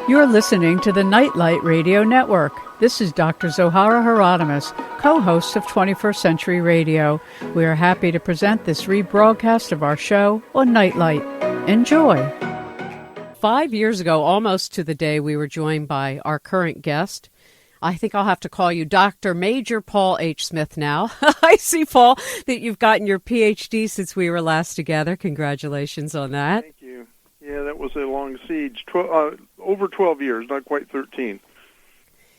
You're listening to the Nightlight Radio Network. This is Dr. Zohara Hieronimus, co-host of 21st Century Radio. We are happy to present this rebroadcast of our show on Nightlight. Enjoy. 5 years ago, almost to the day, we were joined by our current guest. I think I'll have to call you Dr. Major Paul H. Smith now. I see, Paul, that you've gotten your Ph.D. since we were last together. Congratulations on that. Thank you. Yeah, that was a long siege. Over 12 years, not quite 13.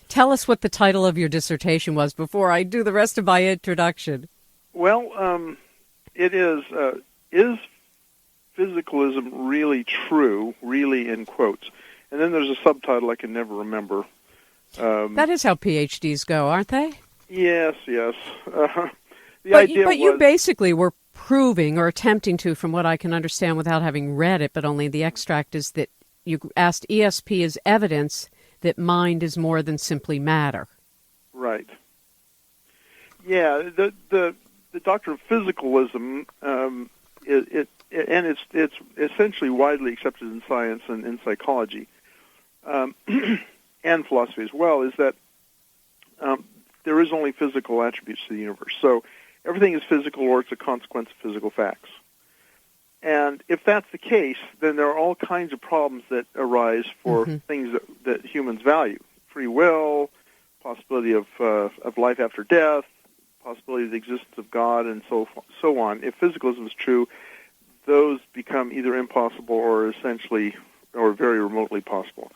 Tell us what the title of your dissertation was before I do the rest of my introduction. Well, it is physicalism really true, really in quotes? And then there's a subtitle I can never remember. That is how PhDs go, aren't they? Yes. But you basically were proving or attempting to, from what I can understand without having read it, but only the extract, is that you asked ESP as evidence that mind is more than simply matter. Right. Yeah, the doctrine of physicalism, it's essentially widely accepted in science and in psychology, and philosophy as well, is that there is only physical attributes to the universe. So everything is physical, or it's a consequence of physical facts. And if that's the case, then there are all kinds of problems that arise for things that humans value: free will, possibility of life after death, possibility of the existence of God, and so on. If physicalism is true, those become either impossible or essentially or very remotely possible.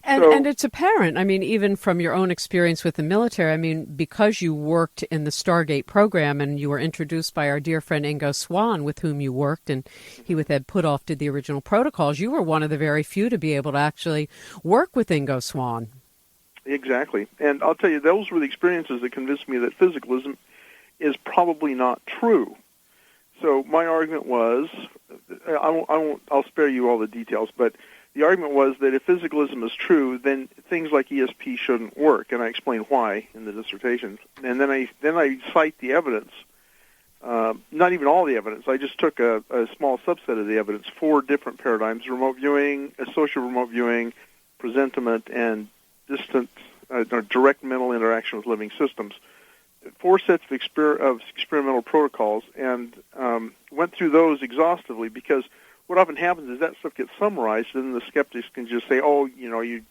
And it's apparent, I mean, even from your own experience with the military, I mean, because you worked in the Stargate program and you were introduced by our dear friend Ingo Swann, with whom you worked, and he with Ed Puthoff did the original protocols, you were one of the very few to be able to actually work with Ingo Swann. Exactly. And I'll tell you, those were the experiences that convinced me that physicalism is probably not true. So my argument was, I'll spare you all the details, but the argument was that if physicalism is true, then things like ESP shouldn't work, and I explain why in the dissertation. And then I cite the evidence, not even all the evidence. I just took a small subset of the evidence, 4 different paradigms: remote viewing, social remote viewing, presentiment, and distant or direct mental interaction with living systems. 4 sets of experimental protocols, and went through those exhaustively, because what often happens is that stuff gets summarized, and then the skeptics can just say, "Oh, you're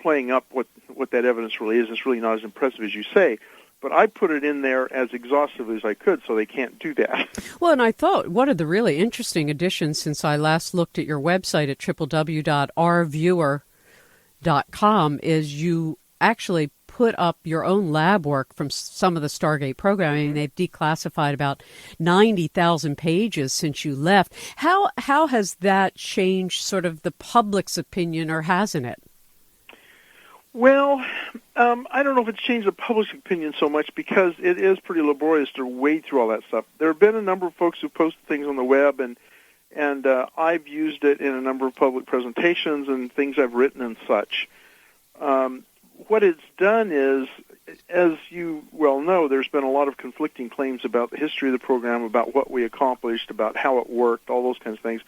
playing up what that evidence really is. It's really not as impressive as you say." But I put it in there as exhaustively as I could, so they can't do that. Well, and I thought one of the really interesting additions since I last looked at your website at www.rviewer.com is you actually put up your own lab work from some of the Stargate programming. They've declassified about 90,000 pages since you left. How has that changed sort of the public's opinion, or hasn't it? Well, I don't know if it's changed the public's opinion so much, because it is pretty laborious to wade through all that stuff. There have been a number of folks who posted things on the web, and I've used it in a number of public presentations and things I've written and such. What it's done is, as you well know, there's been a lot of conflicting claims about the history of the program, about what we accomplished, about how it worked, all those kinds of things.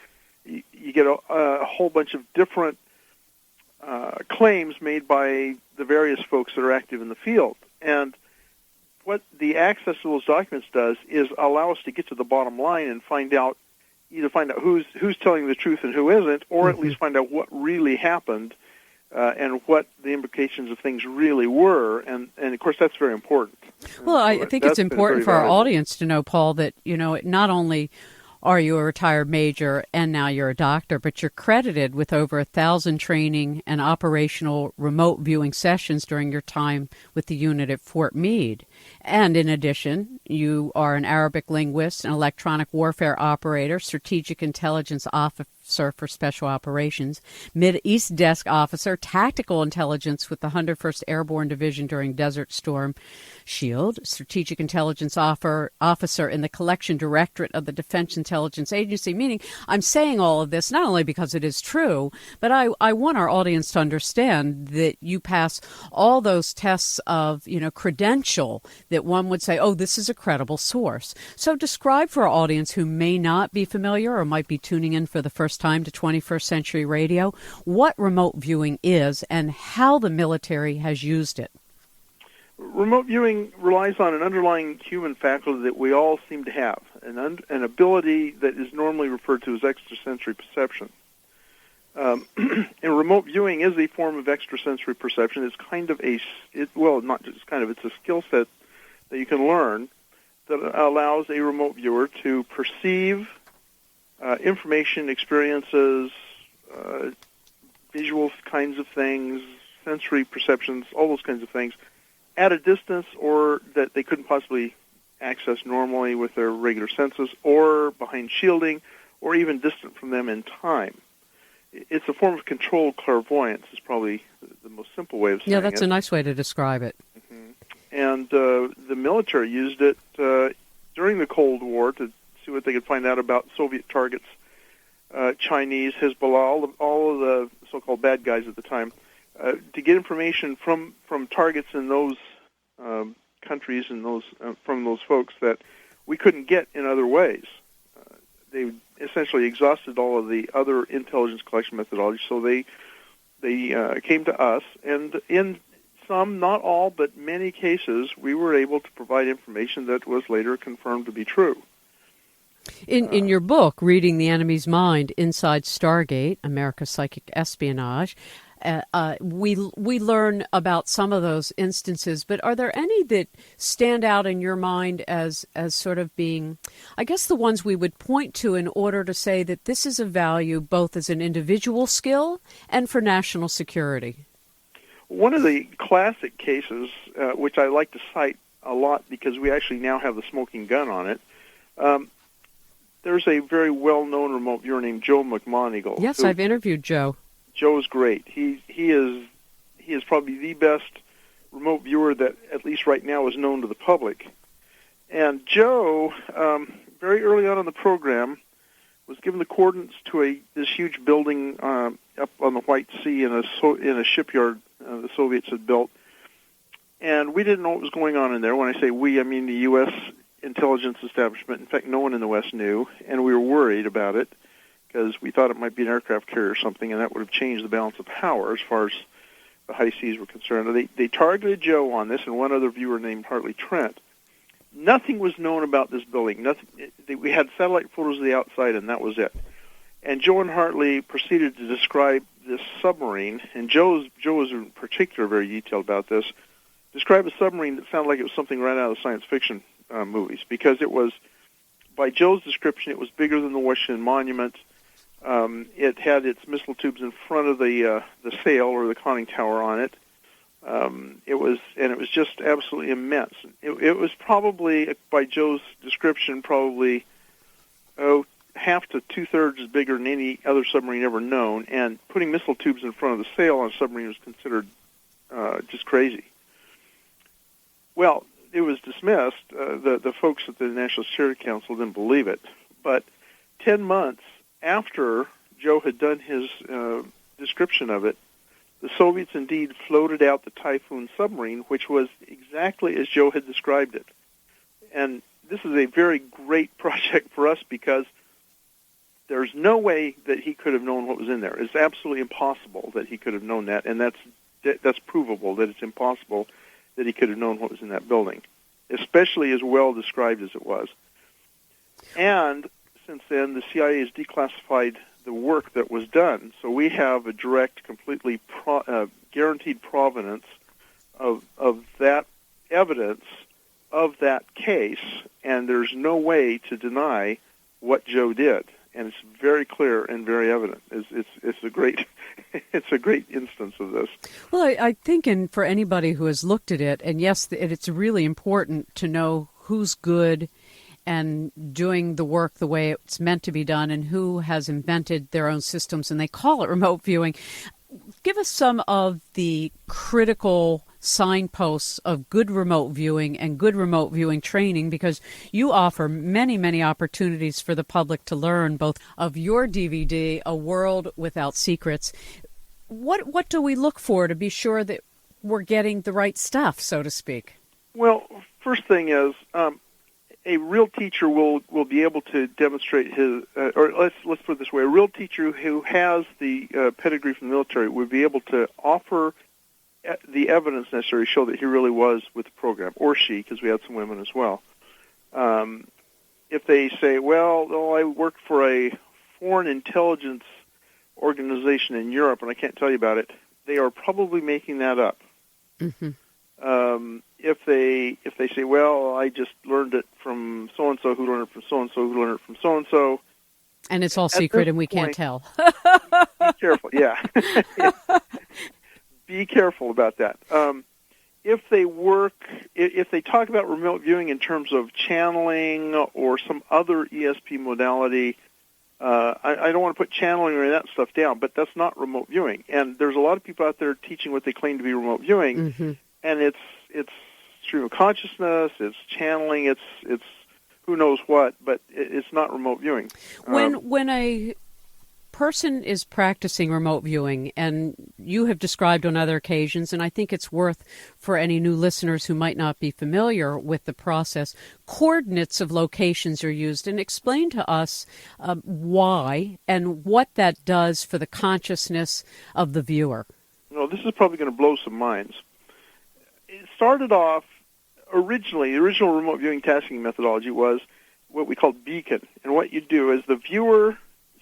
You get a whole bunch of different claims made by the various folks that are active in the field. And what the access to those documents does is allow us to get to the bottom line and find out who's telling the truth and who isn't, or at least find out what really happened, and what the implications of things really were, and of course that's very important. Well, I think it's important for our audience to know, Paul, that not only are you a retired major and now you're a doctor, but you're credited with over 1,000 training and operational remote viewing sessions during your time with the unit at Fort Meade. And in addition, you are an Arabic linguist, an electronic warfare operator, strategic intelligence officer for special operations, Mid-East desk officer, tactical intelligence with the 101st Airborne Division during Desert Storm Shield, strategic intelligence officer in the collection directorate of the Defense Intelligence Agency. Meaning, I'm saying all of this not only because it is true, but I want our audience to understand that you pass all those tests of, credential that one would say, oh, this is a credible source. So describe for our audience who may not be familiar or might be tuning in for the first first time to 21st century radio, what remote viewing is and how the military has used it. Remote viewing relies on an underlying human faculty that we all seem to have, an ability that is normally referred to as extrasensory perception. And remote viewing is a form of extrasensory perception. It's kind of not just kind of, it's a skill set that you can learn that allows a remote viewer to perceive information, experiences, visual kinds of things, sensory perceptions, all those kinds of things, at a distance or that they couldn't possibly access normally with their regular senses, or behind shielding, or even distant from them in time. It's a form of controlled clairvoyance is probably the most simple way of saying it. Yeah, that's a nice way to describe it. Mm-hmm. And the military used it during the Cold War to see what they could find out about Soviet targets, Chinese, Hezbollah, all of the so-called bad guys at the time, to get information from targets in those countries and those from those folks that we couldn't get in other ways. They essentially exhausted all of the other intelligence collection methodologies, so they came to us, and in some, not all, but many cases, we were able to provide information that was later confirmed to be true. In your book, Reading the Enemy's Mind, Inside Stargate, America's Psychic Espionage, we learn about some of those instances, but are there any that stand out in your mind as sort of being, I guess, the ones we would point to in order to say that this is of value both as an individual skill and for national security? One of the classic cases, which I like to cite a lot because we actually now have the smoking gun on it, there's a very well-known remote viewer named Joe McMoneagle. Yes, I've interviewed Joe. Joe's great. He is probably the best remote viewer that, at least right now, is known to the public. And Joe, very early on in the program, was given the coordinates to this huge building up on the White Sea in a shipyard the Soviets had built. And we didn't know what was going on in there. When I say we, I mean the U.S. intelligence establishment. In fact, no one in the West knew, and we were worried about it, because we thought it might be an aircraft carrier or something, and that would have changed the balance of power as far as the high seas were concerned. They targeted Joe on this and one other viewer named Hartley Trent. Nothing was known about this building. Nothing. We had satellite photos of the outside, and that was it. And Joe and Hartley proceeded to describe this submarine, and Joe was in particular very detailed about this, described a submarine that sounded like it was something right out of science fiction movies, because it was, by Joe's description, it was bigger than the Washington Monument. It had its missile tubes in front of the sail or the conning tower on it. It was just absolutely immense. It was probably, by Joe's description, probably half to two-thirds as bigger than any other submarine ever known. And putting missile tubes in front of the sail on a submarine was considered just crazy. Well, it was dismissed. The folks at the National Security Council didn't believe it. But 10 months after Joe had done his description of it, the Soviets indeed floated out the Typhoon submarine, which was exactly as Joe had described it. And this is a very great project for us because there's no way that he could have known what was in there. It's absolutely impossible that he could have known that, and that's provable that it's impossible that he could have known what was in that building, especially as well described as it was. And since then, the CIA has declassified the work that was done, so we have a direct, completely guaranteed provenance of that evidence of that case, and there's no way to deny what Joe did, and it's very clear and very evident. It's a great it's a great instance of this. Well, I think, and for anybody who has looked at it, and yes, it's really important to know who's good and doing the work the way it's meant to be done, and who has invented their own systems, and they call it remote viewing. Give us some of the critical signposts of good remote viewing and good remote viewing training, because you offer many, many opportunities for the public to learn, both of your DVD, A World Without Secrets. What do we look for to be sure that we're getting the right stuff, so to speak? Well, first thing is, a real teacher will be able to demonstrate his, or let's put it this way: a real teacher who has the pedigree from the military would be able to offer the evidence necessary to show that he really was with the program, or she, because we had some women as well. If they say, well, I worked for a foreign intelligence organization in Europe, and I can't tell you about it, they are probably making that up. Mm-hmm. If they say, well, I just learned it from so and so, who learned it from so and so, who learned it from so and so, and it's all secret, and we can't tell. Be careful, yeah. Be careful about that. If they talk about remote viewing in terms of channeling or some other ESP modality, I don't want to put channeling or any of that stuff down, but that's not remote viewing. And there's a lot of people out there teaching what they claim to be remote viewing, mm-hmm. and it's stream of consciousness, it's channeling, it's who knows what, but it's not remote viewing. When a person is practicing remote viewing, and you have described on other occasions, and I think it's worth for any new listeners who might not be familiar with the process, coordinates of locations are used, and explain to us why and what that does for the consciousness of the viewer. Well, this is probably going to blow some minds. It started off, the original remote viewing tasking methodology was what we called beacon, and what you do is the viewer,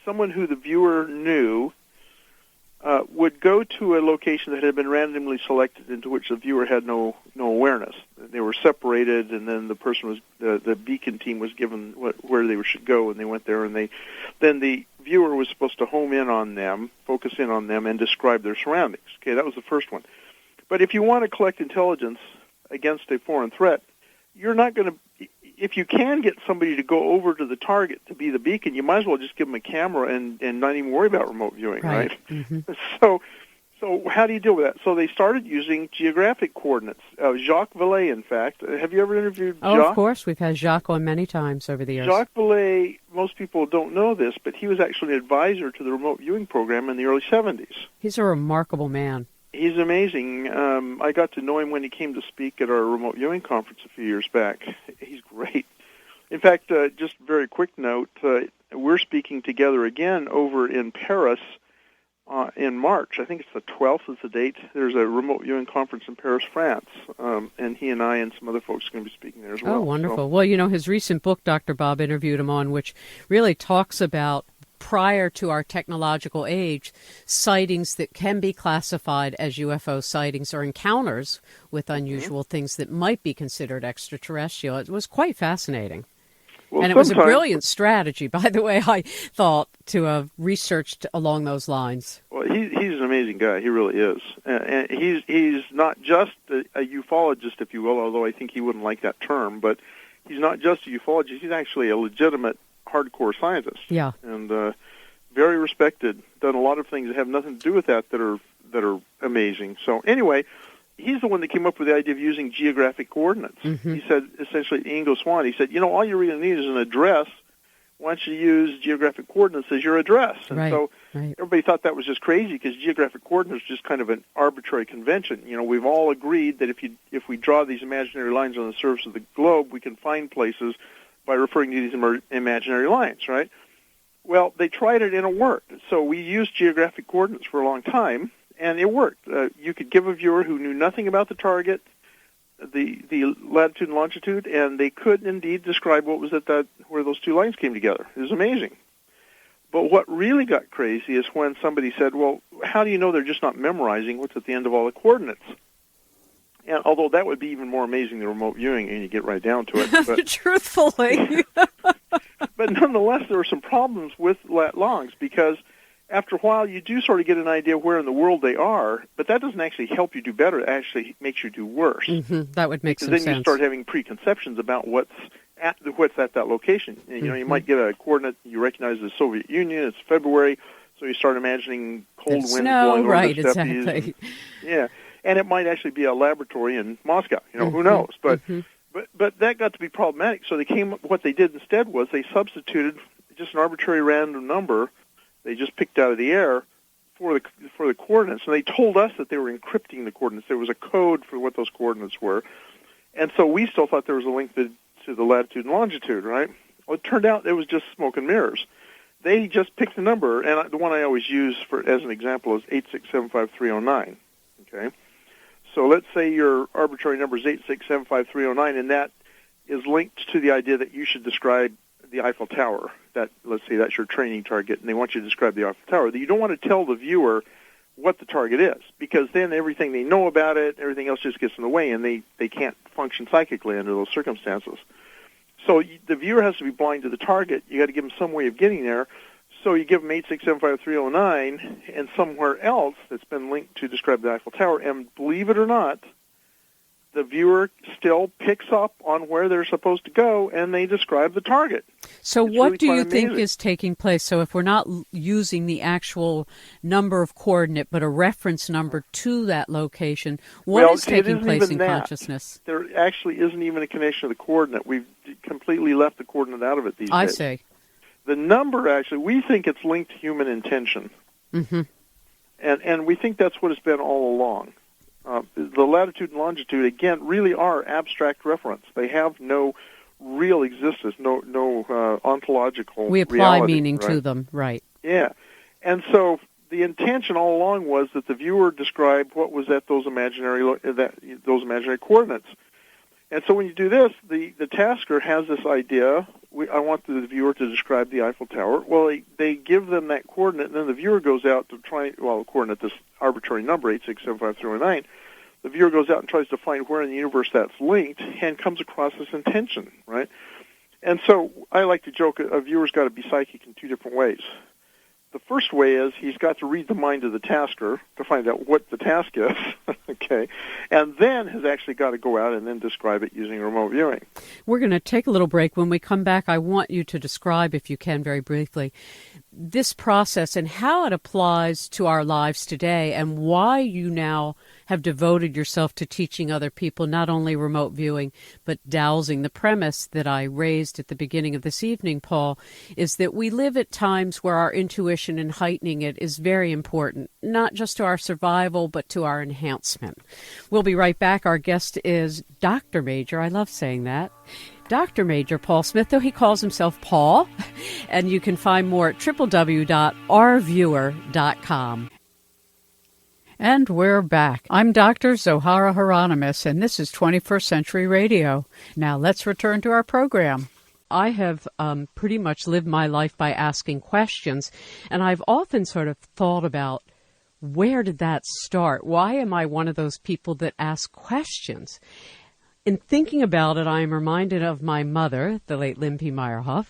someone who the viewer knew, would go to a location that had been randomly selected, into which the viewer had no awareness. They were separated, and then the person was the beacon team was given where they should go, and they went there, and then the viewer was supposed to home in on them, focus in on them, and describe their surroundings. Okay, that was the first one. But if you want to collect intelligence against a foreign threat, you're not going to. If you can get somebody to go over to the target to be the beacon, you might as well just give them a camera and not even worry about remote viewing, right? Mm-hmm. So how do you deal with that? So they started using geographic coordinates. Jacques Vallée, in fact. Have you ever interviewed Jacques? Oh, of course. We've had Jacques on many times over the years. Jacques Vallée, most people don't know this, but he was actually an advisor to the remote viewing program in the early 70s. He's a remarkable man. He's amazing. I got to know him when he came to speak at our remote viewing conference a few years back. He's great. In fact, just a very quick note, we're speaking together again over in Paris in March. I think it's the 12th is the date. There's a remote viewing conference in Paris, France, and he and I and some other folks are going to be speaking there as well. Oh, wonderful. So, well, his recent book, Dr. Bob interviewed him on, which really talks about prior to our technological age, sightings that can be classified as UFO sightings or encounters with unusual things that might be considered extraterrestrial. It was quite fascinating. Well, and it was a brilliant strategy, by the way, I thought, to have researched along those lines. Well, he's an amazing guy. He really is. And he's not just a ufologist, if you will, although I think he wouldn't like that term, but he's not just a ufologist. He's actually a legitimate hardcore scientist. Yeah. And very respected. Done a lot of things that have nothing to do with that are amazing. So anyway, he's the one that came up with the idea of using geographic coordinates. Mm-hmm. He said, essentially, Ingo Swann, he said, all you really need is an address. Why don't you use geographic coordinates as your address? And so everybody thought that was just crazy because geographic coordinates is just kind of an arbitrary convention. We've all agreed that if we draw these imaginary lines on the surface of the globe, we can find places by referring to these imaginary lines, right? Well, they tried it and it worked. So we used geographic coordinates for a long time, and it worked. You could give a viewer who knew nothing about the target the latitude and longitude, and they could indeed describe what was where those two lines came together. It was amazing. But what really got crazy is when somebody said, well, how do you know they're just not memorizing what's at the end of all the coordinates? And although that would be even more amazing than remote viewing, and you get right down to it. But, truthfully. But nonetheless, there were some problems with lat longs because after a while you do sort of get an idea where in the world they are, but that doesn't actually help you do better. It actually makes you do worse. Mm-hmm. That would make some sense. sense. Then you start having preconceptions about what's at that location. And, you might get a coordinate you recognize as the Soviet Union. It's February, so you start imagining cold winds blowing over the steppes. Exactly. Yeah. And it might actually be a laboratory in Moscow. Who knows? But but that got to be problematic. So what they did instead was they substituted just an arbitrary random number they just picked out of the air for the coordinates. And they told us that they were encrypting the coordinates. There was a code for what those coordinates were. And so we still thought there was a link to to the latitude and longitude, right? Well, it turned out it was just smoke and mirrors. They just picked a number, and the one I always use as an example is 8675309. Okay, so let's say your arbitrary number is 8675309, and that is linked to the idea that you should describe the Eiffel Tower. That, let's say that's your training target, and they want you to describe the Eiffel Tower. You don't want to tell the viewer what the target is, because then everything they know about it, everything else just gets in the way, and they can't function psychically under those circumstances. So the viewer has to be blind to the target. You got to give them some way of getting there. So you give them 8675309 and somewhere else that's been linked to describe the Eiffel Tower, and believe it or not, the viewer still picks up on where they're supposed to go, and they describe the target. So it's what really do you amazing. think is taking place? So if we're not using the actual number of coordinate, but a reference number to that location, what is taking place in consciousness? There actually isn't even a connection to the coordinate. We've completely left the coordinate out of it these days. I see. The number, actually, we think it's linked to human intention. Mm-hmm. And we think that's what it's been all along. The latitude and longitude, again, really are abstract reference. They have no real existence, no ontological We apply reality, meaning right? to them, right. Yeah. And so the intention all along was that the viewer describe what was at those imaginary coordinates. And so when you do this, the tasker has this idea, I want the viewer to describe the Eiffel Tower. Well, they give them that coordinate, and then the viewer goes out to try, the coordinate, this arbitrary number, 8675309, the viewer goes out and tries to find where in the universe that's linked and comes across this intention, right? And so I like to joke a viewer's got to be psychic in two different ways. The first way is he's got to read the mind of the tasker to find out what the task is, okay, and then has actually got to go out and then describe it using remote viewing. We're going to take a little break. When we come back, I want you to describe, if you can, very briefly, this process and how it applies to our lives today and why you now have devoted yourself to teaching other people not only remote viewing but dowsing. The premise that I raised at the beginning of this evening, Paul, is that we live at times where our intuition and heightening it is very important, not just to our survival but to our enhancement. We'll be right back. Our guest is Dr. Major. I love saying that. Dr. Major Paul Smith, though he calls himself Paul, and you can find more at www.ourviewer.com. And we're back. I'm Dr. Zohara Hieronimus, and this is 21st Century Radio. Now let's return to our program. I have pretty much lived my life by asking questions, and I've often sort of thought about, where did that start? Why am I one of those people that ask questions? In thinking about it, I am reminded of my mother, the late Lynn P. Meyerhoff,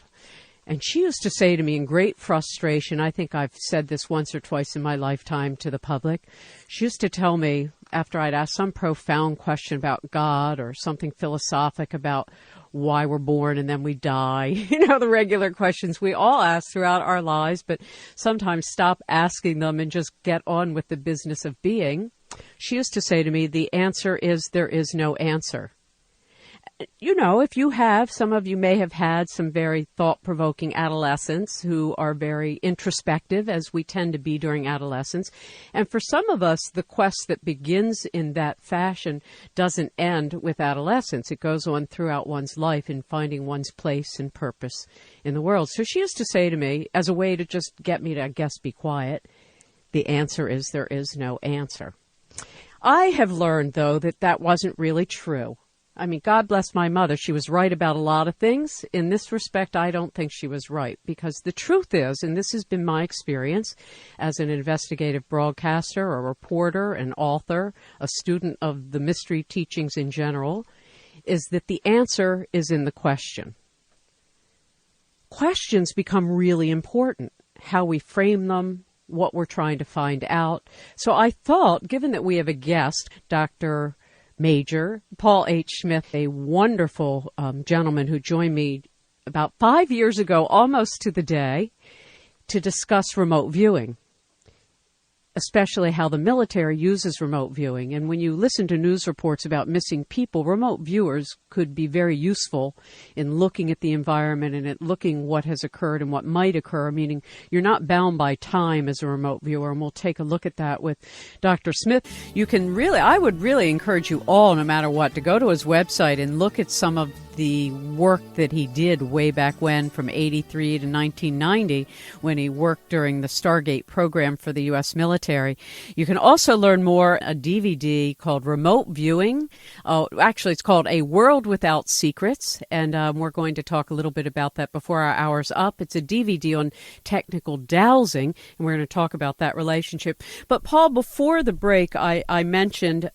and she used to say to me in great frustration, I think I've said this once or twice in my lifetime to the public, she used to tell me, after I'd asked some profound question about God or something philosophic about why we're born and then we die, the regular questions we all ask throughout our lives, but sometimes stop asking them and just get on with the business of being. She used to say to me, the answer is there is no answer. If you have, some of you may have had some very thought-provoking adolescents who are very introspective, as we tend to be during adolescence. And for some of us, the quest that begins in that fashion doesn't end with adolescence. It goes on throughout one's life in finding one's place and purpose in the world. So she used to say to me, as a way to just get me to, I guess, be quiet, the answer is there is no answer. I have learned, though, that wasn't really true. I mean, God bless my mother. She was right about a lot of things. In this respect, I don't think she was right, because the truth is, and this has been my experience as an investigative broadcaster, a reporter, an author, a student of the mystery teachings in general, is that the answer is in the question. Questions become really important, how we frame them, what we're trying to find out. So I thought, given that we have a guest, Dr. Major Paul H. Smith, a wonderful gentleman who joined me about 5 years ago, almost to the day, to discuss remote viewing. especially how the military uses remote viewing. And when you listen to news reports about missing people, remote viewers could be very useful in looking at the environment and at looking what has occurred and what might occur, meaning you're not bound by time as a remote viewer. And we'll take a look at that with Dr. Smith. I would really encourage you all, no matter what, to go to his website and look at some of the work that he did way back when, from 83 to 1990, when he worked during the Stargate program for the U.S. military. You can also learn more, a DVD called Remote Viewing. Actually, it's called A World Without Secrets, and we're going to talk a little bit about that before our hour's up. It's a DVD on technical dowsing, and we're going to talk about that relationship. But, Paul, before the break, I mentioned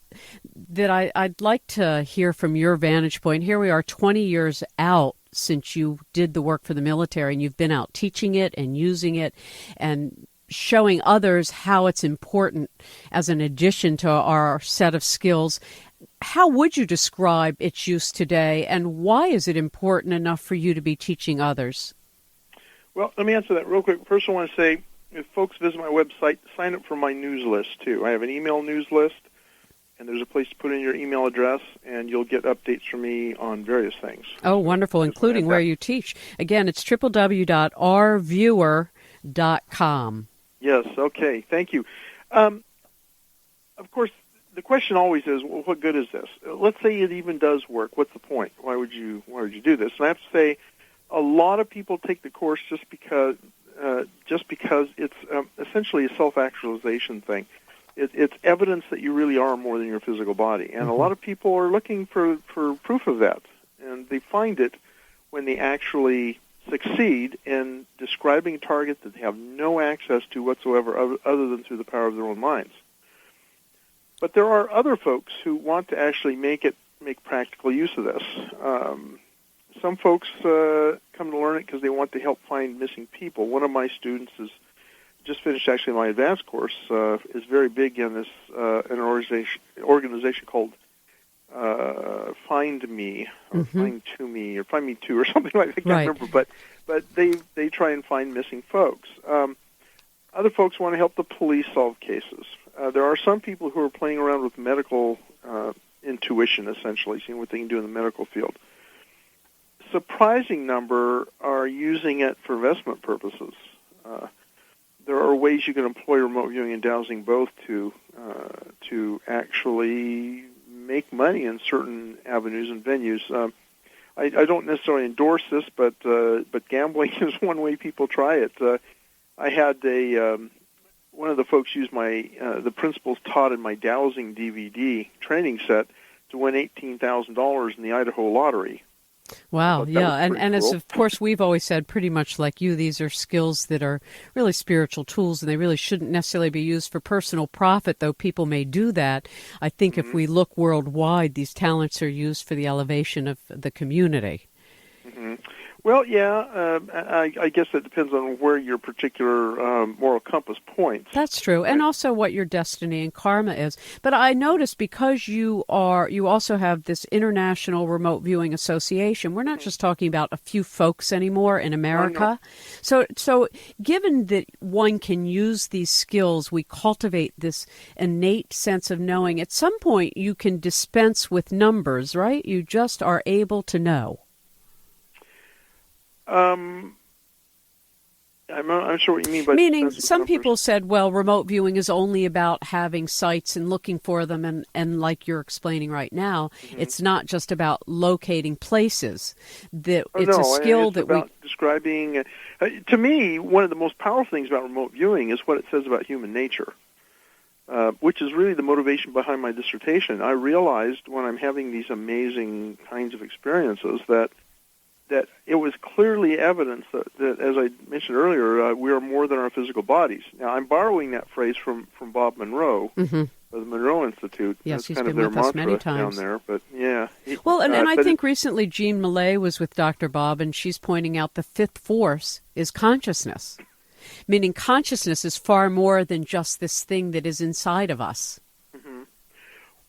that I'd like to hear from your vantage point. Here we are 20 years out since you did the work for the military, and you've been out teaching it and using it and showing others how it's important as an addition to our set of skills. How would you describe its use today, and why is it important enough for you to be teaching others? Well, let me answer that real quick. First, I want to say, if folks visit my website, sign up for my news list, too. I have an email news list, and there's a place to put in your email address, and you'll get updates from me on various things. Oh, wonderful, including where you teach. Again, it's www.rviewer.com. Yes, okay, thank you. Of course, the question always is, well, what good is this? Let's say it even does work. What's the point? Why would you do this? And I have to say, a lot of people take the course just because it's essentially a self-actualization thing. It's evidence that you really are more than your physical body. And a lot of people are looking for proof of that. And they find it when they actually succeed in describing a target that they have no access to whatsoever other than through the power of their own minds. But there are other folks who want to actually make practical use of this. Some folks come to learn it because they want to help find missing people. One of my students is just finished actually my advanced course, is very big in this an organization called Find Me, or Find To Me, or Find Me Too, or something like that. I can't remember, but they try and find missing folks. Other folks want to help the police solve cases. There are some people who are playing around with medical intuition, essentially, seeing what they can do in the medical field. Surprising number are using it for investment purposes. There are ways you can employ remote viewing and dowsing both to actually make money in certain avenues and venues. I don't necessarily endorse this, but gambling is one way people try it. I had one of the folks use the principles taught in my dowsing DVD training set to win $18,000 in the Idaho lottery. Wow, yeah, and as of course we've always said, pretty much like you, these are skills that are really spiritual tools, and they really shouldn't necessarily be used for personal profit, though people may do that. I think if we look worldwide, these talents are used for the elevation of the community. Well, yeah, I guess it depends on where your particular moral compass points. That's true, and also what your destiny and karma is. But I noticed because you also have this International Remote Viewing Association. We're not just talking about a few folks anymore in America. No. So given that one can use these skills, we cultivate this innate sense of knowing. At some point, you can dispense with numbers, right? You just are able to know. I'm not sure what you mean by... Meaning, some people said, well, remote viewing is only about having sites and looking for them, and like you're explaining right now, it's not just about locating places. It's a skill that we... describing... to me, one of the most powerful things about remote viewing is what it says about human nature, which is really the motivation behind my dissertation. I realized when I'm having these amazing kinds of experiences that it was clearly evidence that, as I mentioned earlier, we are more than our physical bodies. Now, I'm borrowing that phrase from Bob Monroe, of the Monroe Institute. Yes, that's he's kind been of their with us many times down there. But yeah, well, and I think recently Jean Millay was with Dr. Bob, and she's pointing out the fifth force is consciousness, meaning consciousness is far more than just this thing that is inside of us.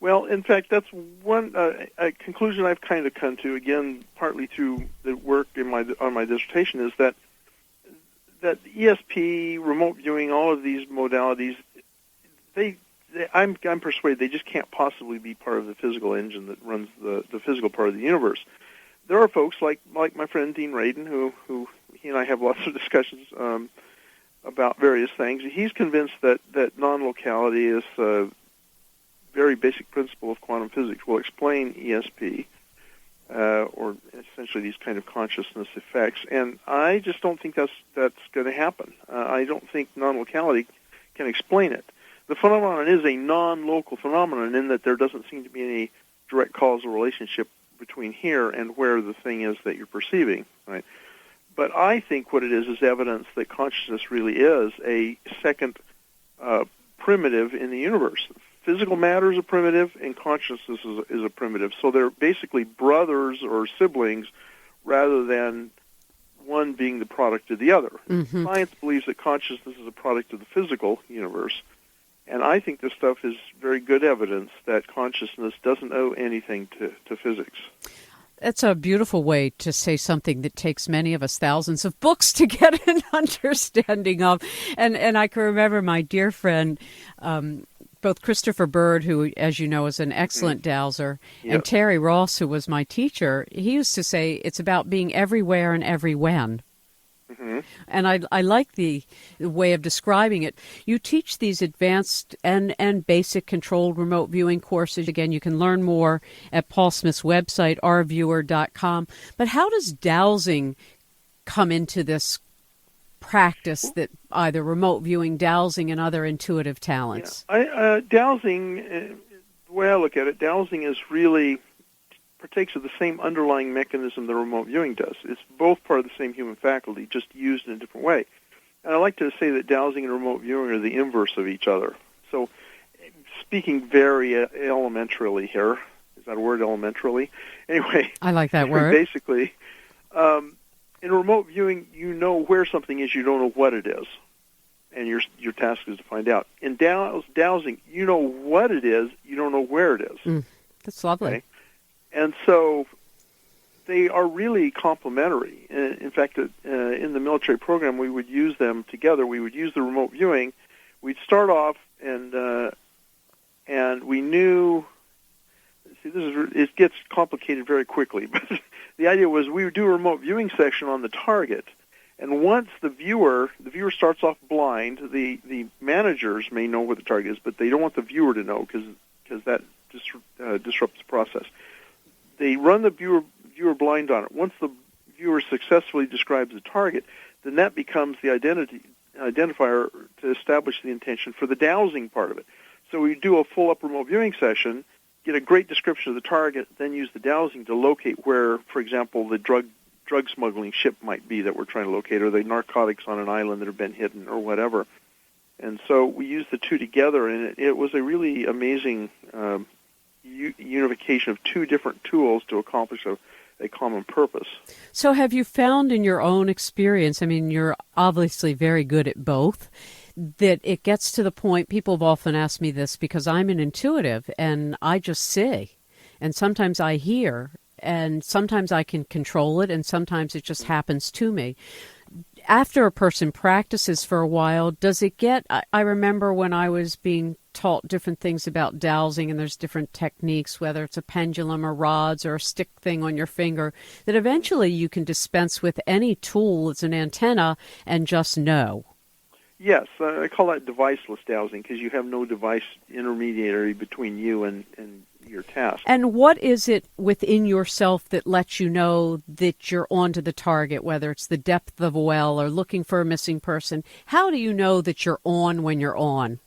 Well, in fact, that's one a conclusion I've kind of come to, again, partly through the work on my dissertation, is that ESP, remote viewing, all of these modalities, I'm persuaded they just can't possibly be part of the physical engine that runs the physical part of the universe. There are folks like my friend Dean Radin, who he and I have lots of discussions about various things. He's convinced that non-locality is a very basic principle of quantum physics. Will explain ESP, or essentially these kind of consciousness effects. And I just don't think that's going to happen. I don't think non-locality can explain it. The phenomenon is a non-local phenomenon in that there doesn't seem to be any direct causal relationship between here and where the thing is that you're perceiving, right? But I think what it is evidence that consciousness really is a second primitive in the universe. Physical matter is a primitive, and consciousness is a primitive. So they're basically brothers or siblings rather than one being the product of the other. Mm-hmm. Science believes that consciousness is a product of the physical universe, and I think this stuff is very good evidence that consciousness doesn't owe anything to physics. That's a beautiful way to say something that takes many of us thousands of books to get an understanding of. And I can remember my dear friend, both Christopher Bird, who, as you know, is an excellent dowser, and Terry Ross, who was my teacher. He used to say it's about being everywhere and every when. Mm-hmm. And I like the way of describing it. You teach these advanced and basic controlled remote viewing courses. Again, you can learn more at Paul Smith's website, rviewer.com. But how does dowsing come into this practice, that either remote viewing, dowsing, and other intuitive talents? Yeah. Dowsing, the way I look at it, dowsing is really partakes of the same underlying mechanism that remote viewing does. It's both part of the same human faculty, just used in a different way. And I like to say that dowsing and remote viewing are the inverse of each other. So, speaking very elementarily here, is that a word, elementarily? Anyway, I like that word. Basically, in remote viewing, you know where something is, you don't know what it is, and your task is to find out. In dowsing, you know what it is, you don't know where it is. That's lovely. Okay? And so they are really complementary. In fact, in the military program, we would use them together. We would use the remote viewing. We'd start off, and we knew. See, it gets complicated very quickly. But the idea was we would do a remote viewing session on the target, and once the viewer starts off blind, the managers may know what the target is, but they don't want the viewer to know because that disrupts the process. They run the viewer blind on it. Once the viewer successfully describes the target, then that becomes the identifier to establish the intention for the dowsing part of it. So we do a full-up remote viewing session, get a great description of the target, then use the dowsing to locate where, for example, the drug smuggling ship might be that we're trying to locate, or the narcotics on an island that have been hidden, or whatever. And so we use the two together, and it was a really amazing unification of two different tools to accomplish a common purpose. So have you found in your own experience, I mean, you're obviously very good at both, that it gets to the point, people have often asked me this because I'm an intuitive and I just see, and sometimes I hear, and sometimes I can control it, and sometimes it just happens to me. After a person practices for a while, does it get, I remember when I was being taught different things about dowsing, and there's different techniques, whether it's a pendulum or rods or a stick thing on your finger, that eventually you can dispense with any tool as an antenna and just know. Yes, I call that deviceless dowsing because you have no device intermediary between you and your task. And what is it within yourself that lets you know that you're onto the target, whether it's the depth of a well or looking for a missing person? How do you know that you're on when you're on?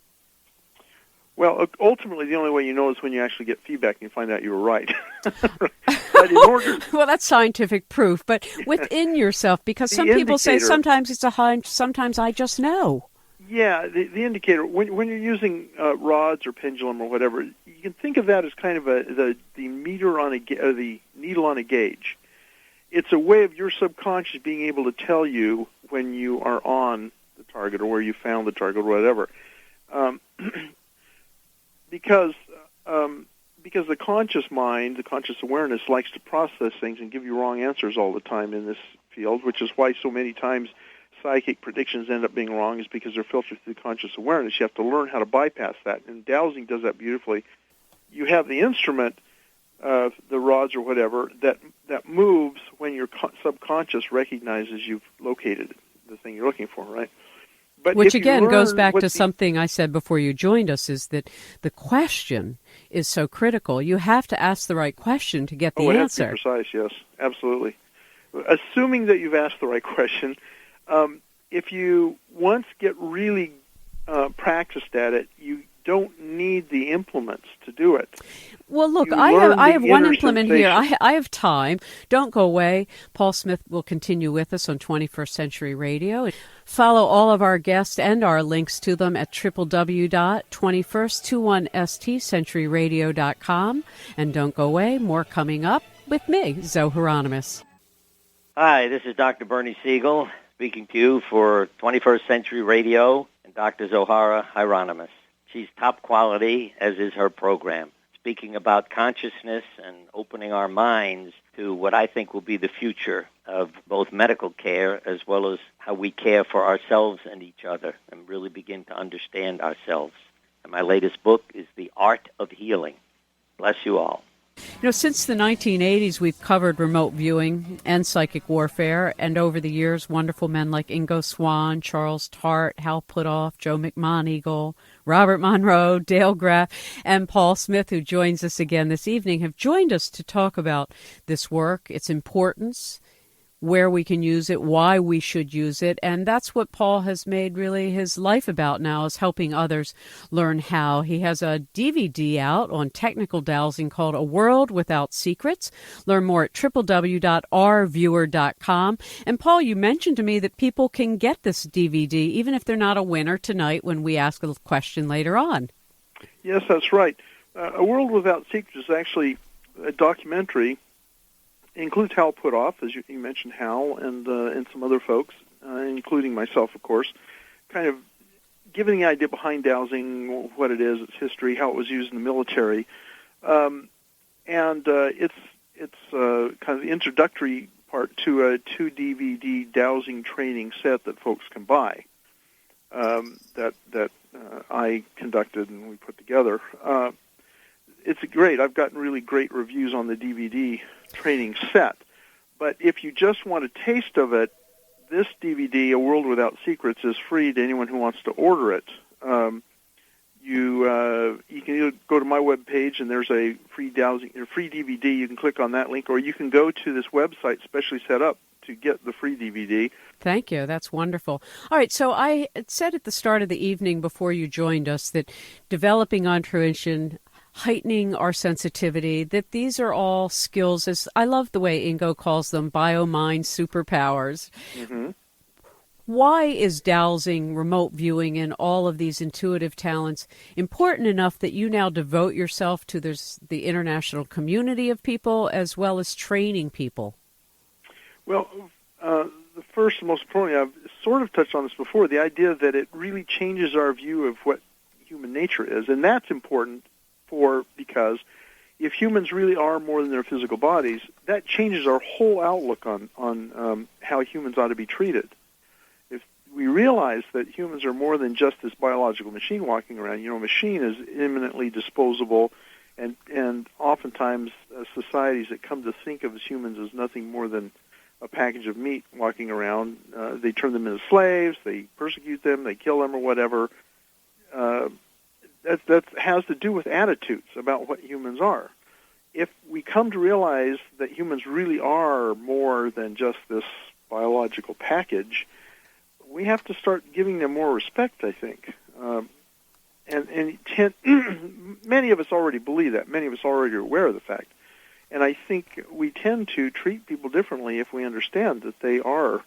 Well, ultimately, the only way you know is when you actually get feedback and you find out you were right. But in order... Well, that's scientific proof, but within yourself, because some people say sometimes it's a hunch, sometimes I just know. Yeah, the indicator, when you're using rods or pendulum or whatever, you can think of that as kind of the meter on the needle on a gauge. It's a way of your subconscious being able to tell you when you are on the target or where you found the target or whatever. Because the conscious mind, the conscious awareness, likes to process things and give you wrong answers all the time in this field, which is why so many times psychic predictions end up being wrong is because they're filtered through conscious awareness. You have to learn how to bypass that, and dowsing does that beautifully. You have the instrument, the rods or whatever, that moves when your subconscious recognizes you've located the thing you're looking for, right? But which again goes back to something I said before you joined us, is that the question is so critical. You have to ask the right question to get the answer. It has to be precise, yes, absolutely. Assuming that you've asked the right question, if you once get really practiced at it, you don't need the implements to do it. Well, look, I have one implement here. I have time. Don't go away. Paul Smith will continue with us on 21st Century Radio. Follow all of our guests and our links to them at www.21stcenturyradio.com. And don't go away. More coming up with me, Hieronimus. Hi, this is Dr. Bernie Siegel speaking to you for 21st Century Radio and Dr. Zohara Hieronimus. She's top quality, as is her program, speaking about consciousness and opening our minds to what I think will be the future of both medical care as well as how we care for ourselves and each other and really begin to understand ourselves. And my latest book is The Art of Healing. Bless you all. You know, since the 1980s, we've covered remote viewing and psychic warfare, and over the years, wonderful men like Ingo Swann, Charles Tart, Hal Puthoff, Joe McMoneagle, Robert Monroe, Dale Graff, and Paul Smith, who joins us again this evening, have joined us to talk about this work, its importance, where we can use it, why we should use it, and that's what Paul has made really his life about now, is helping others learn how. He has a DVD out on technical dowsing called A World Without Secrets. Learn more at www.ourviewer.com. And Paul, you mentioned to me that people can get this DVD even if they're not a winner tonight when we ask a question later on. Yes, that's right. A World Without Secrets is actually a documentary. It includes Hal Puthoff, as you mentioned, Hal, and some other folks, including myself, of course, kind of giving the idea behind dowsing, what it is, its history, how it was used in the military, and it's kind of the introductory part to a 2-DVD dowsing training set that folks can buy that I conducted and we put together. It's great. I've gotten really great reviews on the DVD training set. But if you just want a taste of it, this DVD, A World Without Secrets, is free to anyone who wants to order it. You can either go to my webpage and there's a free DVD. You can click on that link, or you can go to this website specially set up to get the free DVD. Thank you. That's wonderful. All right, so I said at the start of the evening before you joined us that developing intuition, heightening our sensitivity, that these are all skills, as I love the way Ingo calls them, bio-mind superpowers. Mm-hmm. Why is dowsing, remote viewing, and all of these intuitive talents important enough that you now devote yourself to the international community of people as well as training people? Well, the first and most importantly, I've sort of touched on this before, the idea that it really changes our view of what human nature is, and that's important because if humans really are more than their physical bodies, that changes our whole outlook on how humans ought to be treated. If we realize that humans are more than just this biological machine walking around, a machine is imminently disposable, and oftentimes societies that come to think of as humans as nothing more than a package of meat walking around, they turn them into slaves, they persecute them, they kill them or whatever. That has to do with attitudes about what humans are. If we come to realize that humans really are more than just this biological package, we have to start giving them more respect, I think. Many of us already believe that. Many of us already are aware of the fact. And I think we tend to treat people differently if we understand that they are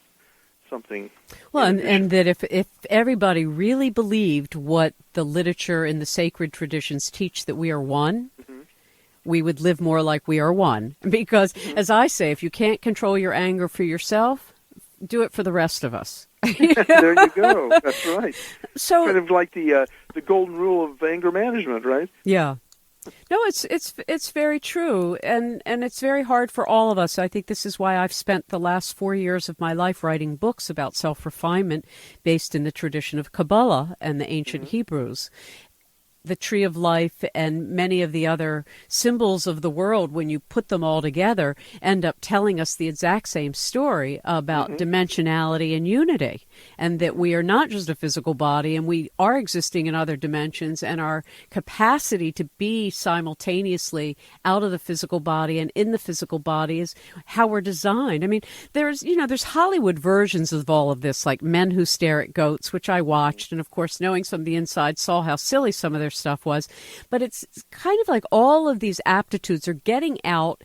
something. Well, and that if everybody really believed what the literature and the sacred traditions teach, that we are one, mm-hmm. we would live more like we are one. Because, mm-hmm. as I say, if you can't control your anger for yourself, do it for the rest of us. There you go. That's right. So, kind of like the golden rule of anger management, right? Yeah. No, it's very true, and it's very hard for all of us. I think this is why I've spent the last 4 years of my life writing books about self-refinement based in the tradition of Kabbalah and the ancient Hebrews. The tree of life and many of the other symbols of the world, when you put them all together, end up telling us the exact same story about dimensionality and unity, and that we are not just a physical body and we are existing in other dimensions, and our capacity to be simultaneously out of the physical body and in the physical body is how we're designed. I mean, there's Hollywood versions of all of this, like Men Who Stare at Goats, which I watched, and of course, knowing some of the inside, saw how silly some of their stuff was. But it's kind of like all of these aptitudes are getting out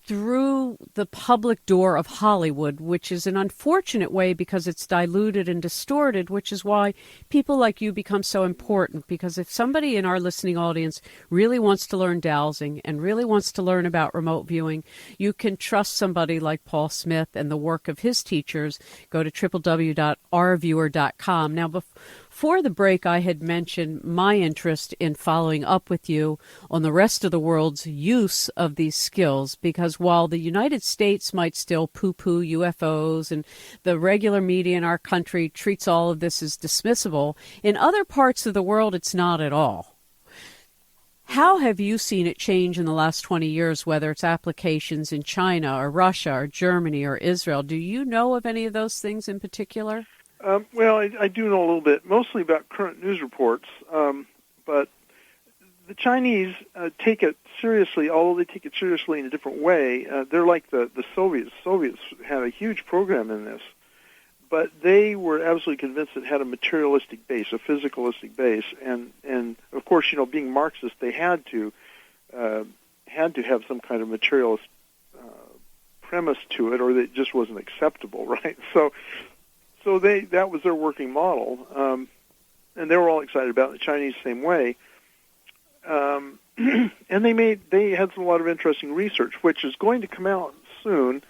through the public door of Hollywood, which is an unfortunate way because it's diluted and distorted, which is why people like you become so important. Because if somebody in our listening audience really wants to learn dowsing and really wants to learn about remote viewing, you can trust somebody like Paul Smith and the work of his teachers. Go to www.ourviewer.com. Now, before the break, I had mentioned my interest in following up with you on the rest of the world's use of these skills, because while the United States might still poo-poo UFOs and the regular media in our country treats all of this as dismissible, in other parts of the world it's not at all. How have you seen it change in the last 20 years, whether it's applications in China or Russia or Germany or Israel? Do you know of any of those things in particular? Well, I do know a little bit, mostly about current news reports, but the Chinese take it seriously, although they take it seriously in a different way. They're like the Soviets. Soviets had a huge program in this, but they were absolutely convinced it had a materialistic base, a physicalistic base, and of course, being Marxist, they had to have some kind of materialist premise to it, or it just wasn't acceptable, right? So that was their working model, and they were all excited about it. The Chinese same way, and they had a lot of interesting research, which is going to come out soon.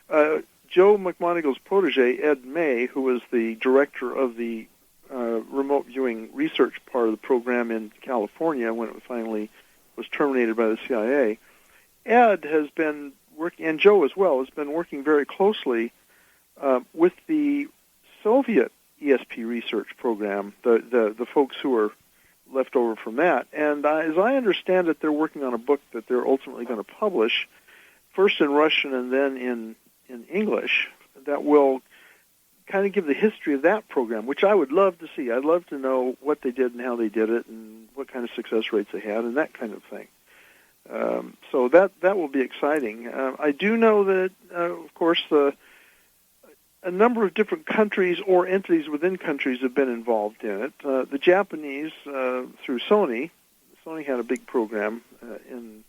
Joe McMonagle's protege, Ed May, who was the director of the remote viewing research part of the program in California when it finally was terminated by the CIA, Ed has been working, and Joe as well, has been working very closely with the Soviet ESP research program, the folks who are left over from that. And as I understand it, they're working on a book that they're ultimately going to publish, first in Russian and then in English, that will kind of give the history of that program, which I would love to see. I'd love to know what they did and how they did it and what kind of success rates they had and that kind of thing. So that will be exciting. I do know that, of course, a number of different countries or entities within countries have been involved in it. The Japanese, through Sony had a big program in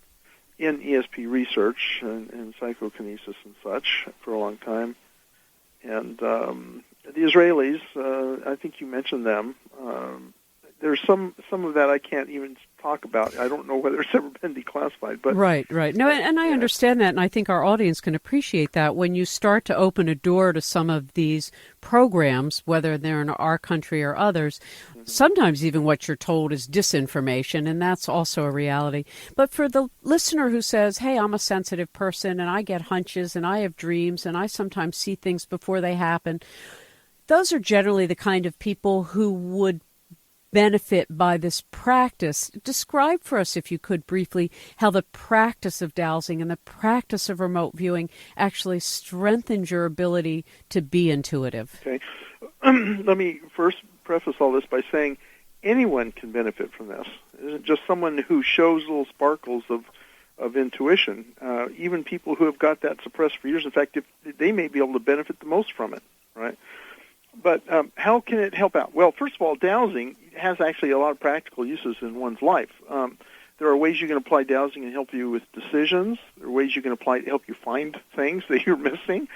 ESP research and psychokinesis and such for a long time. And the Israelis, I think you mentioned them. There's some of that I can't even talk about. I don't know whether it's ever been declassified. But Right. No, and I understand that, and I think our audience can appreciate that. When you start to open a door to some of these programs, whether they're in our country or others, sometimes even what you're told is disinformation, and that's also a reality. But for the listener who says, hey, I'm a sensitive person, and I get hunches, and I have dreams, and I sometimes see things before they happen, those are generally the kind of people who would benefit by this practice. Describe for us, if you could briefly, how the practice of dowsing and the practice of remote viewing actually strengthens your ability to be intuitive. Okay. Let me first preface all this by saying anyone can benefit from this. It isn't just someone who shows little sparkles of intuition. Even people who have got that suppressed for years, in fact, they may be able to benefit the most from it, right? But how can it help out? Well, first of all, dowsing has actually a lot of practical uses in one's life. There are ways you can apply dowsing and help you with decisions. There are ways you can apply it to help you find things that you're missing.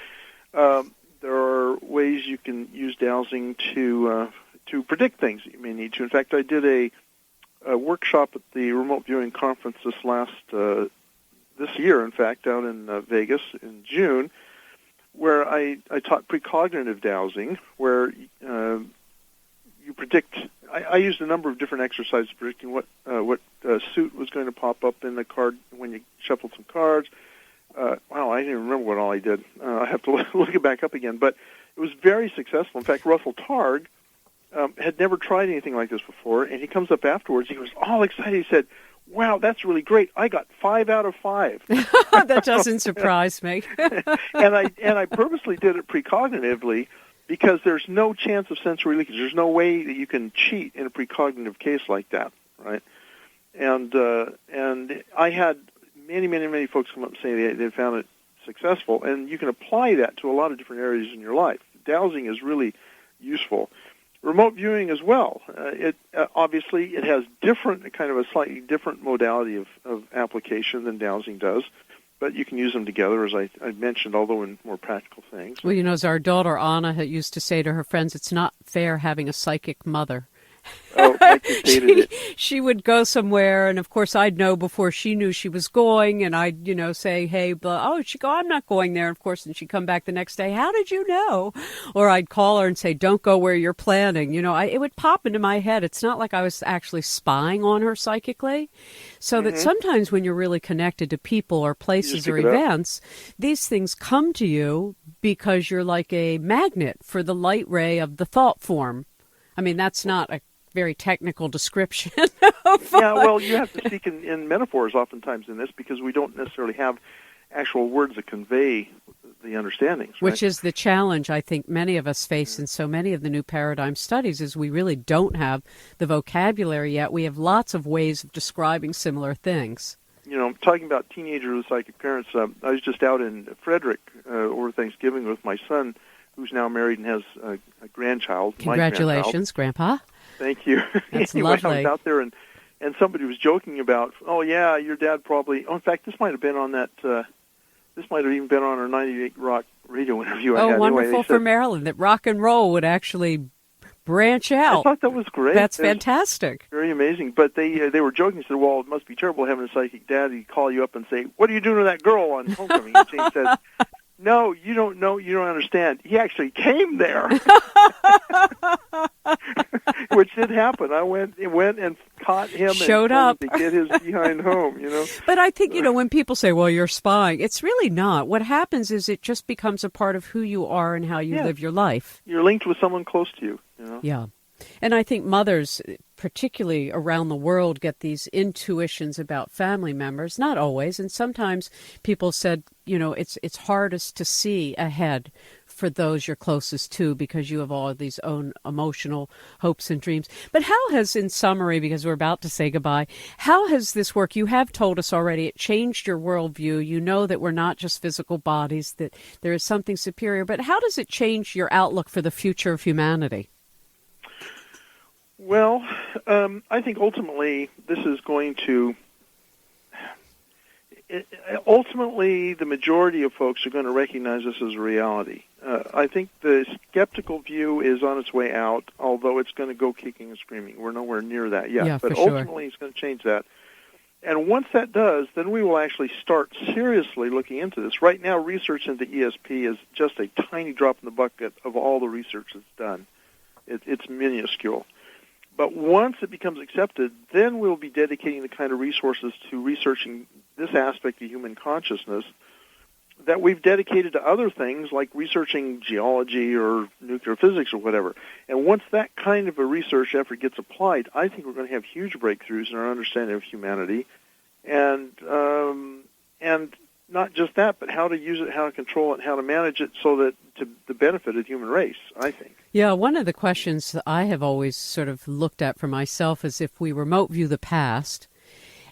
There are ways you can use dowsing to predict things that you may need to. In fact, I did a workshop at the Remote Viewing Conference this year, in fact, out in Vegas in June, where I taught precognitive dowsing, where you predict. I used a number of different exercises predicting what a suit was going to pop up in the card when you shuffled some cards. Wow, I didn't even remember what all I did. I have to look it back up again. But it was very successful. In fact, Russell Targ had never tried anything like this before, and he comes up afterwards. He was all excited. He said, "Wow, that's really great. I got 5 out of 5." That doesn't surprise me. and I purposely did it precognitively because there's no chance of sensory leakage. There's no way that you can cheat in a precognitive case like that, right? And I had many folks come up and say they found it successful, and you can apply that to a lot of different areas in your life. Dowsing is really useful. Remote viewing as well. Obviously it has a slightly different modality of application than dowsing does, but you can use them together, as I mentioned, although in more practical things. Well, as our daughter Anna used to say to her friends, it's not fair having a psychic mother. Oh, I just hated it. She would go somewhere, and of course I'd know before she knew she was going, and I'd, say, hey, she'd go, I'm not going there, and of course, and she'd come back the next day, how did you know? Or I'd call her and say, don't go where you're planning. It would pop into my head. It's not like I was actually spying on her psychically. So that sometimes when you're really connected to people or places or events, these things come to you because you're like a magnet for the light ray of the thought form. I mean, that's not a very technical description. Yeah, well, you have to speak in metaphors oftentimes in this because we don't necessarily have actual words that convey the understandings. Right? Which is the challenge I think many of us face in so many of the new paradigm studies is we really don't have the vocabulary yet. We have lots of ways of describing similar things. Talking about teenagers with psychic parents, I was just out in Frederick over Thanksgiving with my son, who's now married and has a grandchild. Congratulations, Grandpa. Thank you. That's anyway, lovely. I was out there, and somebody was joking about, oh, yeah, your dad probably... Oh, in fact, this might have been on that... this might have even been on our 98 Rock radio interview I had. Wonderful anyway, for Maryland, that rock and roll would actually branch out. I thought that was great. That's fantastic. Very amazing. But they were joking, said, well, it must be terrible having a psychic dad. He'd call you up and say, what are you doing with that girl on homecoming? And Jane says... No, you don't know. You don't understand. He actually came there, which did happen. I went and caught him Showed and up to get his behind home. But I think when people say, "Well, you're spying," it's really not. What happens is it just becomes a part of who you are and how you live your life. You're linked with someone close to you. Yeah. And I think mothers, particularly around the world, get these intuitions about family members. Not always. And sometimes people said, it's hardest to see ahead for those you're closest to because you have all of these own emotional hopes and dreams. But how has, in summary, because we're about to say goodbye, how has this work? You have told us already it changed your worldview. You know that we're not just physical bodies, that there is something superior. But how does it change your outlook for the future of humanity? Well, I think ultimately this is going to... Ultimately, the majority of folks are going to recognize this as a reality. I think the skeptical view is on its way out, although it's going to go kicking and screaming. We're nowhere near that yet. Yeah, but for ultimately, it's going to change that. And once that does, then we will actually start seriously looking into this. Right now, research into ESP is just a tiny drop in the bucket of all the research that's done. It's minuscule. But once it becomes accepted, then we'll be dedicating the kind of resources to researching this aspect of human consciousness that we've dedicated to other things like researching geology or nuclear physics or whatever. And once that kind of a research effort gets applied, I think we're going to have huge breakthroughs in our understanding of humanity, and not just that, but how to use it, how to control it, how to manage it so that to the benefit of the human race, I think. Yeah, one of the questions that I have always sort of looked at for myself is if we remote view the past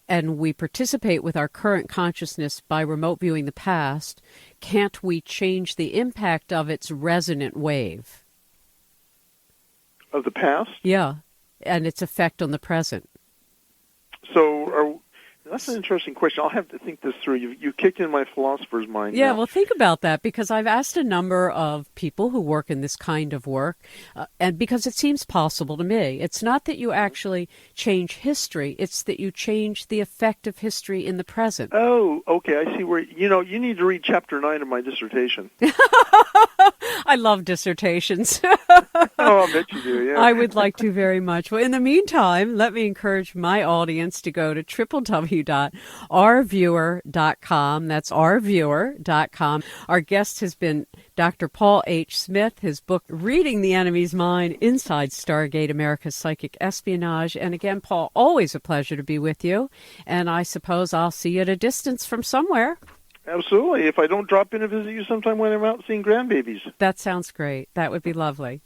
and we participate with our current consciousness by remote viewing the past, can't we change the impact of its resonant wave? Of the past? Yeah, and its effect on the present. So that's an interesting question. I'll have to think this through. You kicked in my philosopher's mind. Yeah, now. Well, think about that, because I've asked a number of people who work in this kind of work, and because it seems possible to me. It's not that you actually change history, it's that you change the effect of history in the present. Oh, okay, I see where, you need to read chapter 9 of my dissertation. I love dissertations. Oh, I bet you do, yeah. I would like to very much. Well, in the meantime, let me encourage my audience to go to www.ourviewer.com. That's ourviewer.com. Our guest has been Dr. Paul H. Smith, his book, Reading the Enemy's Mind, Inside Stargate, America's Psychic Espionage. And again, Paul, always a pleasure to be with you. And I suppose I'll see you at a distance from somewhere. Absolutely. If I don't drop in and visit you sometime when I'm out seeing grandbabies. That sounds great. That would be lovely.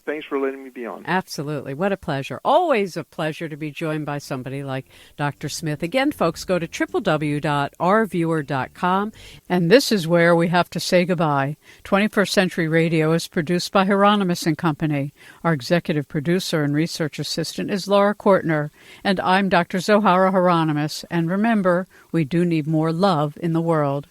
Thanks for letting me be on. Absolutely. What a pleasure. Always a pleasure to be joined by somebody like Dr. Smith. Again, folks, go to www.ourviewer.com. And this is where we have to say goodbye. 21st Century Radio is produced by Hieronimus and Company. Our executive producer and research assistant is Laura Kortner. And I'm Dr. Zohara Hieronimus. And remember, we do need more love in the world.